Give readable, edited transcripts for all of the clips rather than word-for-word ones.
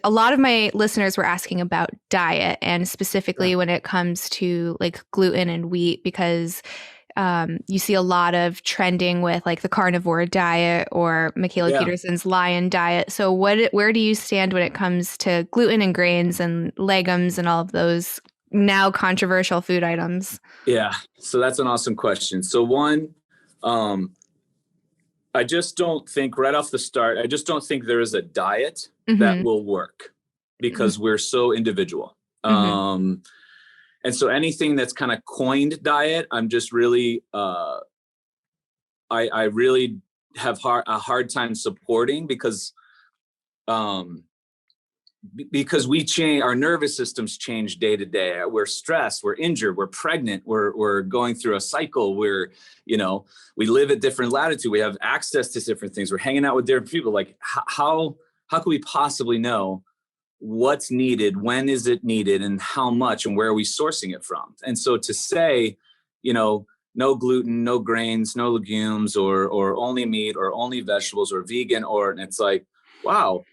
A lot of my listeners were asking about diet and Yeah. specifically when it comes to like gluten and wheat, because you see a lot of trending with like the carnivore diet or Michaela Yeah. Peterson's lion diet. So where do you stand when it comes to gluten and grains and legumes and all of those now controversial food items? Yeah. So that's an awesome question. So one, um, I just don't think right off the start, I just don't think there is a diet that Mm-hmm. will work because we're so individual. Mm-hmm. And so anything that's kind of coined diet, I'm just really, I really have a hard time supporting um, because we change, our nervous systems change day to day. We're stressed, we're injured, we're pregnant, we're going through a cycle. You know, we live at different latitude. We have access to different things. We're hanging out with different people. Like how can we possibly know what's needed, when is it needed, and how much, and where are we sourcing it from? And so to say, you know, no gluten, no grains, no legumes, or only meat, or only vegetables, or vegan, and it's like, wow.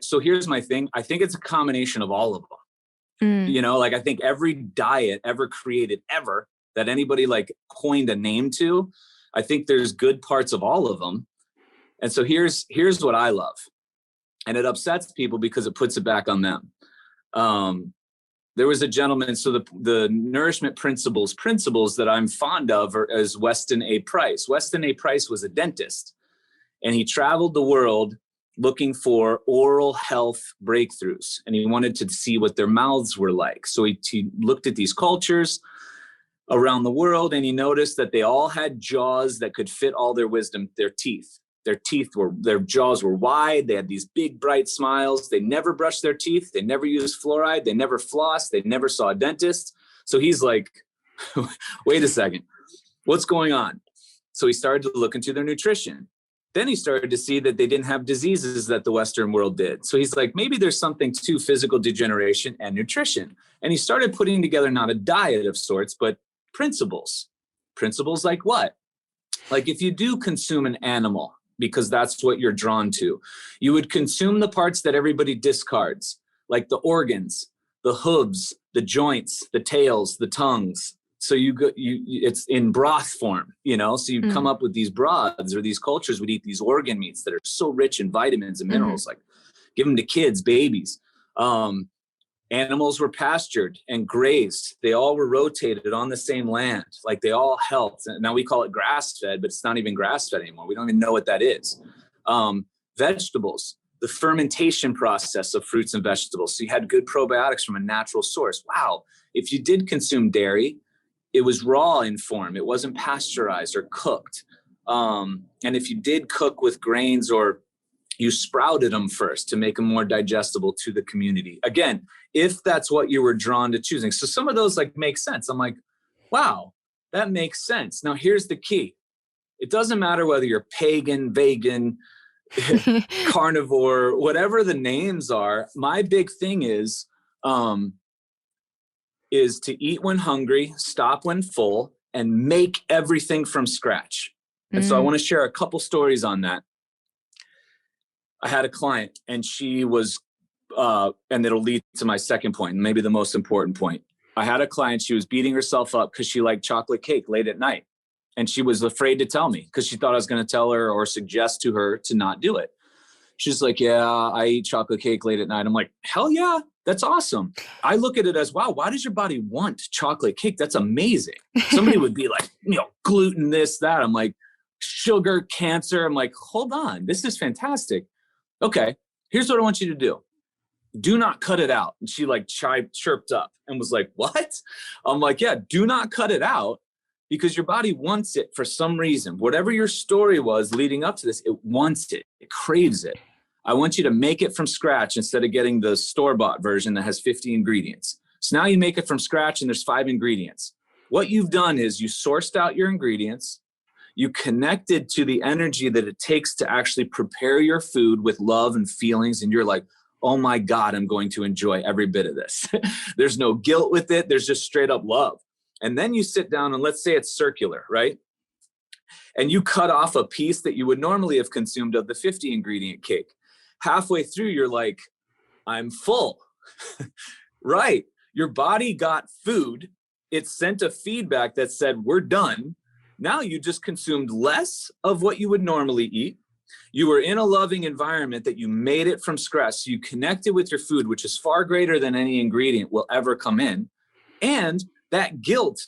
So here's my thing. I think it's a combination of all of them. Mm. You know, like I think every diet ever created ever that anybody like coined a name to, I think there's good parts of all of them. And so here's what I love. And it upsets people because it puts it back on them. There was a gentleman, so the nourishment principles that I'm fond of is Weston A. Price. Weston A. Price was a dentist, and he traveled the world looking for oral health breakthroughs, and he wanted to see what their mouths were like. So he looked at these cultures around the world, and he noticed that they all had jaws that could fit all their wisdom, their teeth. Their jaws were wide. They had these big, bright smiles. They never brushed their teeth. They never used fluoride. They never flossed. They never saw a dentist. So he's like, wait a second, what's going on? So he started to look into their nutrition. Then he started to see that they didn't have diseases that the Western world did. So he's like, maybe there's something to physical degeneration and nutrition. And he started putting together not a diet of sorts, but principles. Principles like what? Like if you do consume an animal, because that's what you're drawn to, you would consume the parts that everybody discards, like the organs, the hooves, the joints, the tails, the tongues. So it's in broth form, you know, so you come Mm. up with these broths, or these cultures would eat these organ meats that are so rich in vitamins and Mm-hmm. minerals, like give them to kids, babies. Animals were pastured and grazed. They all were rotated on the same land. Like they all helped. Now we call it grass fed, but it's not even grass fed anymore. We don't even know what that is. Vegetables, the fermentation process of fruits and vegetables. So you had good probiotics from a natural source. Wow. If you did consume dairy, it was raw in form. It wasn't pasteurized or cooked. And if you did cook with grains, or you sprouted them first to make them more digestible to the community. Again, if that's what you were drawn to choosing. So some of those like make sense. I'm like, wow, that makes sense. Now here's the key. It doesn't matter whether you're pagan, vegan, carnivore, whatever the names are. My big thing is to eat when hungry, stop when full, and make everything from scratch. And so I Mm. want to share a couple stories on that. I had a client, and she was, and it'll lead to my second point, and maybe the most important point. I had a client, she was beating herself up because she liked chocolate cake late at night. And she was afraid to tell me because she thought I was going to tell her or suggest to her to not do it. She's like, yeah, I eat chocolate cake late at night. I'm like, hell yeah, that's awesome. I look at it as, wow, why does your body want chocolate cake? That's amazing. Somebody would be like, you know, gluten, this, that. I'm like, sugar, cancer. I'm like, hold on, this is fantastic. Okay, here's what I want you to do. Do not cut it out. And she like chirped up and was like, what? I'm like, yeah, do not cut it out, because your body wants it for some reason. Whatever your story was leading up to this, it wants it. It craves it. I want you to make it from scratch instead of getting the store-bought version that has 50 ingredients. So now you make it from scratch and there's 5 ingredients. What you've done is you sourced out your ingredients. You connected to the energy that it takes to actually prepare your food with love and feelings. And you're like, oh my God, I'm going to enjoy every bit of this. There's no guilt with it. There's just straight up love. And then you sit down, and let's say it's circular, right? And you cut off a piece that you would normally have consumed of the 50 ingredient cake. Halfway through, you're like, I'm full. Right. Your body got food. It sent a feedback that said, we're done. Now you just consumed less of what you would normally eat. You were in a loving environment that you made it from scratch. So you connected with your food, which is far greater than any ingredient will ever come in. And that guilt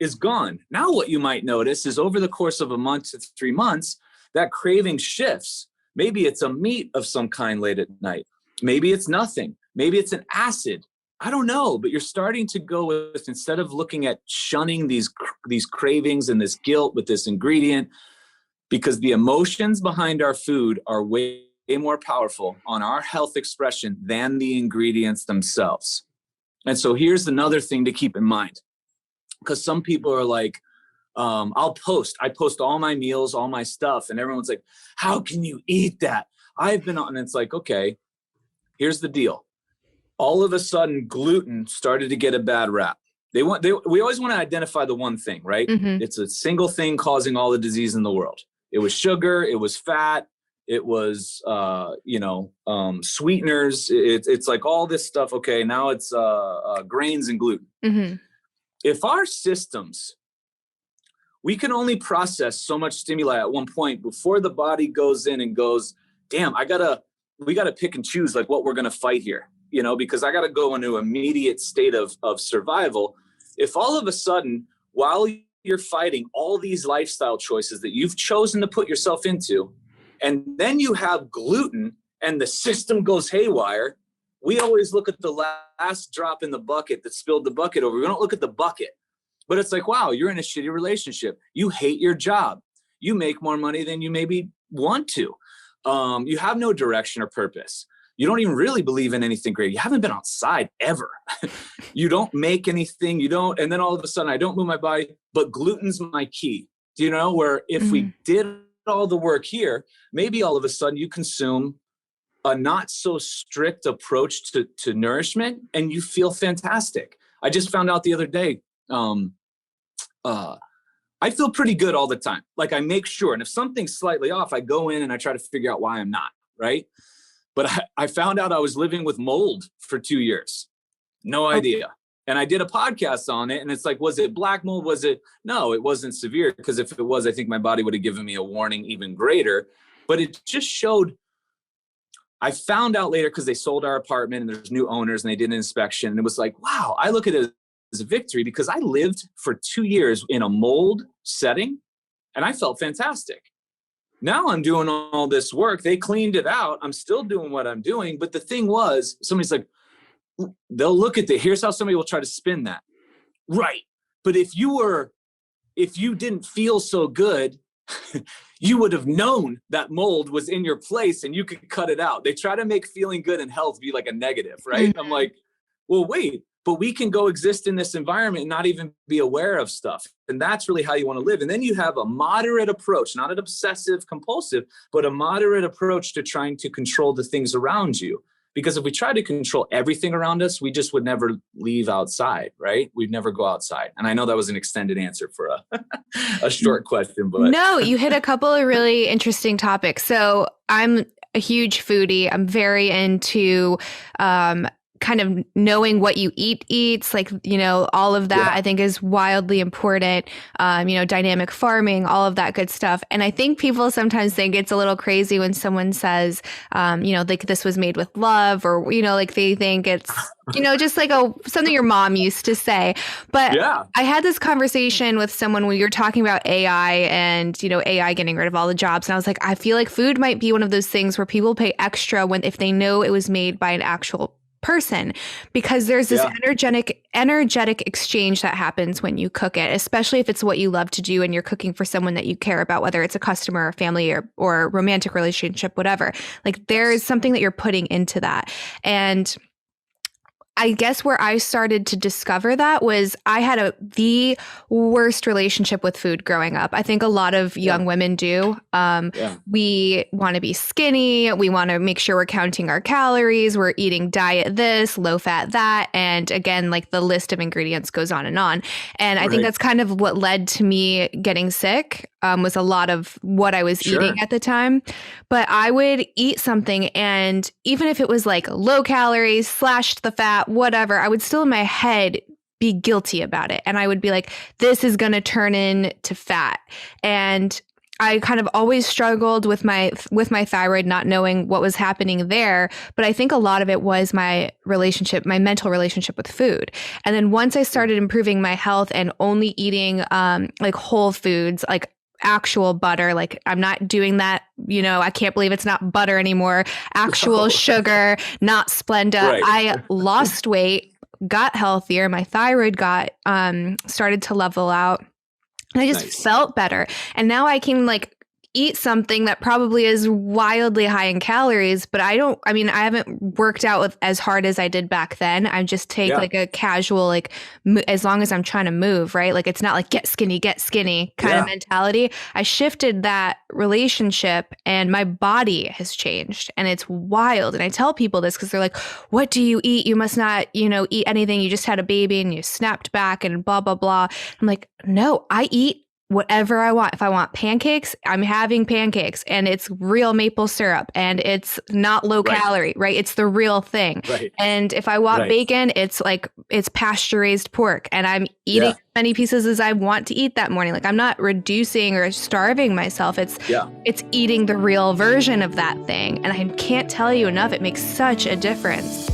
is gone. Now what you might notice is over the course of a month to 3 months, that craving shifts. Maybe it's a meat of some kind late at night. Maybe it's nothing. Maybe it's an acid. I don't know, but you're starting to go with, instead of looking at shunning these cravings and this guilt with this ingredient, because the emotions behind our food are way more powerful on our health expression than the ingredients themselves. And so here's another thing to keep in mind, because some people are like, I post all my meals, all my stuff, and everyone's like, how can you eat that? I've been on, and it's like, okay, here's the deal. All of a sudden, gluten started to get a bad rap. We always want to identify the one thing, right? Mm-hmm. It's a single thing causing all the disease in the world. It was sugar, it was fat, it was, sweeteners. It's like all this stuff. Okay, now it's grains and gluten. Mm-hmm. If our systems, we can only process so much stimuli at one point before the body goes in and goes, damn, we gotta pick and choose like what we're gonna fight here, because I gotta go into immediate state of survival. If all of a sudden, while you're fighting all these lifestyle choices that you've chosen to put yourself into, and then you have gluten and the system goes haywire, we always look at the last drop in the bucket that spilled the bucket over. We don't look at the bucket. But it's like, wow, you're in a shitty relationship. You hate your job. You make more money than you maybe want to. You have no direction or purpose. You don't even really believe in anything great. You haven't been outside ever. You don't make anything. And then all of a sudden I don't move my body, but gluten's my key. Where if we did all the work here, maybe all of a sudden you consume a not so strict approach to nourishment and you feel fantastic. I just found out the other day, I feel pretty good all the time. Like I make sure, and if something's slightly off, I go in and I try to figure out why I'm not, right? But I found out I was living with mold for 2 years. No idea. And I did a podcast on it and it's like, was it black mold? No, it wasn't severe, because if it was, I think my body would have given me a warning even greater. But it just showed, I found out later because they sold our apartment and there's new owners and they did an inspection. And it was like, wow, I look at it as a victory because I lived for 2 years in a mold setting and I felt fantastic. Now I'm doing all this work. They cleaned it out. I'm still doing what I'm doing. But the thing was, somebody's like, they'll look at here's how somebody will try to spin that. Right. But if you didn't feel so good, you would have known that mold was in your place and you could cut it out. They try to make feeling good and health be like a negative, right? Mm-hmm. I'm like, well, wait, but we can go exist in this environment and not even be aware of stuff. And that's really how you want to live. And then you have a moderate approach, not an obsessive compulsive, but a moderate approach to trying to control the things around you. Because if we try to control everything around us, we just would never leave outside, right? We'd never go outside. And I know that was an extended answer for a short question, but no, you hit a couple of really interesting topics. So I'm a huge foodie. I'm very into kind of knowing what you eats, like, all of that. Yeah. I think is wildly important. Dynamic farming, all of that good stuff. And I think people sometimes think it's a little crazy when someone says, like this was made with love, or, like they think it's, just like something your mom used to say. But yeah. I had this conversation with someone when you were talking about AI and, AI getting rid of all the jobs. And I was like, I feel like food might be one of those things where people pay extra if they know it was made by an actual person, because there's this energetic exchange that happens when you cook it, especially if it's what you love to do and you're cooking for someone that you care about, whether it's a customer or family or romantic relationship, whatever. Like there is something that you're putting into that. And I guess where I started to discover that was I had the worst relationship with food growing up. I think a lot of young women do. We want to be skinny. We want to make sure we're counting our calories. We're eating diet this, low fat that. And again, like the list of ingredients goes on. And I think that's kind of what led to me getting sick, was a lot of what I was eating at the time. But I would eat something, and even if it was like low calories, slashed the fat, whatever, I would still in my head be guilty about it. And I would be like, this is going to turn into fat. And I kind of always struggled with my thyroid, not knowing what was happening there. But I think a lot of it was my mental relationship with food. And then once I started improving my health and only eating like whole foods, like actual butter, like I'm not doing that, I can't believe it's not butter anymore, actual sugar, not Splenda. Right. I lost weight, got healthier, my thyroid got started to level out, and I just felt better. And now I can like eat something that probably is wildly high in calories, but I haven't worked out as hard as I did back then. I just take like a casual, like as long as I'm trying to move, right? Like it's not like get skinny kind of mentality. I shifted that relationship and my body has changed, and it's wild. And I tell people this because they're like, what do you eat? You must not, eat anything. You just had a baby and you snapped back and blah, blah, blah. I'm like, no, I eat whatever I want. If I want pancakes, I'm having pancakes, and it's real maple syrup, and it's not low calorie, right? It's the real thing. Right. And if I want bacon, it's pasture raised pork, and I'm eating as many pieces as I want to eat that morning. Like I'm not reducing or starving myself. It's eating the real version of that thing. And I can't tell you enough. It makes such a difference.